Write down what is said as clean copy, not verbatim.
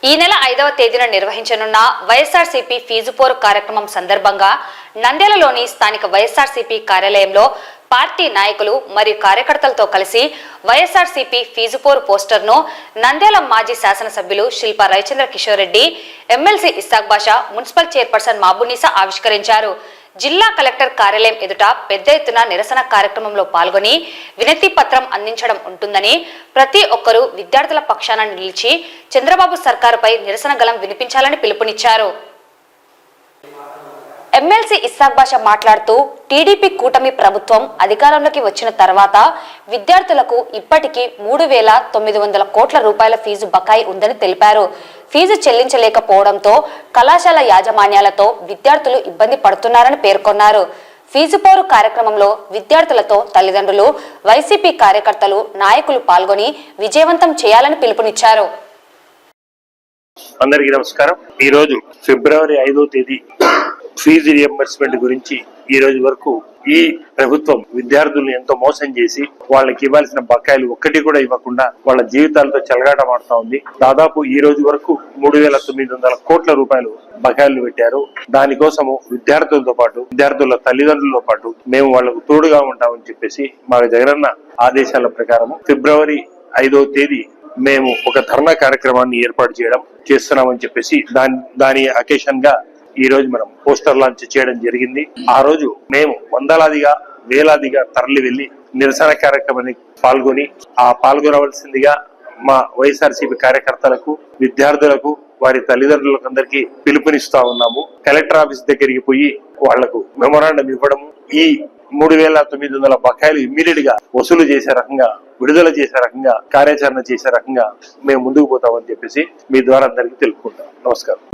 ఈ నెల 5వ తేదీన నిర్వహించనున్న వైఎస్ఆర్సీపీ ఫీజు పోరు కార్యక్రమం సందర్భంగా నంద్యాలలోని స్థానిక వైఎస్ఆర్సీపీ కార్యాలయంలో పార్టీ నాయకులు మరియు కార్యకర్తలతో కలిసి వైఎస్ఆర్సీపీ ఫీజు పోరు పోస్టర్ను నంద్యాల మాజీ శాసనసభ్యులు శిల్పా రవిచంద్ర కిషోర్ రెడ్డి, ఎమ్మెల్సీ ఇస్సాక్ బాషా, మున్సిపల్ చైర్పర్సన్ మహబూబున్నీసా ఆవిష్కరించారు. జిల్లా కలెక్టర్ కార్యాలయం ఎదుట పెద్ద ఎత్తున నిరసన కార్యక్రమంలో పాల్గొని వినతి పత్రం అందించడం ఉంటుందని, ప్రతి ఒక్కరూ విద్యార్థుల పక్షాన నిలిచి చంద్రబాబు సర్కారుపై నిరసన గళం వినిపించాలని పిలుపునిచ్చారు. ఎమ్మెల్సీ ఇస్సాక్ బాషా మాట్లాడుతూ టీడీపీ కూటమి ప్రభుత్వం అధికారంలోకి వచ్చిన తర్వాత విద్యార్థులకు ఇప్పటికీ 3,900 కోట్ల రూపాయల ఫీజు బకాయి ఉందని తెలిపారు. ఫీజు చెల్లించలేకపోవడంతో కళాశాల యాజమాన్యాలతో విద్యార్థులు ఇబ్బంది పడుతున్నారని పేర్కొన్నారు. ఫీజు పోరు కార్యక్రమంలో విద్యార్థులతో తల్లిదండ్రులు, వైసీపీ కార్యకర్తలు, నాయకులు పాల్గొని విజయవంతం చేయాలని పిలుపునిచ్చారు. అందరికీ నమస్కారం. ఈ రోజు ఫిబ్రవరి 5వ తేదీ ఫీజు రియంబర్స్మెంట్ గురించి ఈ రోజు వరకు ఈ ప్రభుత్వం విద్యార్థులను ఎంతో మోసం చేసి వాళ్ళకి ఇవ్వాల్సిన బకాయిలు ఒక్కటి కూడా ఇవ్వకుండా వాళ్ళ జీవితాలతో చెలగాటమాడుతా ఉంది. దాదాపు ఈ రోజు వరకు 3,900 కోట్ల రూపాయలు బకాయిలు పెట్టారు. దానికోసము విద్యార్థులతో పాటు విద్యార్థుల తల్లిదండ్రులతో పాటు మేము వాళ్లకు తోడుగా ఉంటామని చెప్పేసి మా జగనన్న ఆదేశాల ప్రకారము ఫిబ్రవరి 5వ తేదీ మేము ఒక ధర్నా కార్యక్రమాన్ని ఏర్పాటు చేస్తున్నామని చెప్పేసి దాని అకేషన్ గా ఈ రోజు మనం పోస్టర్ లాంచ్ చేయడం జరిగింది. ఆ రోజు మేము వందలాదిగా వేలాదిగా తరలి వెళ్లి నిరసన కార్యక్రమాన్ని పాల్గొనవలసిందిగా మా వైఎస్ఆర్సీపీ కార్యకర్తలకు, విద్యార్థులకు, వారి తల్లిదండ్రులకు అందరికీ పిలుపునిస్తా ఉన్నాము. కలెక్టర్ ఆఫీస్ దగ్గరికి పోయి వాళ్లకు మెమోరాండం ఇవ్వడము, ఈ 3,900 బకాయిలు ఇమ్మీడియట్ గా వసూలు చేసే రకంగా, విడుదల చేసే రకంగా, కార్యాచరణ చేసే రకంగా మేము ముందుకు పోతామని చెప్పేసి మీ ద్వారా అందరికీ తెలుపుకుంటాం. నమస్కారం.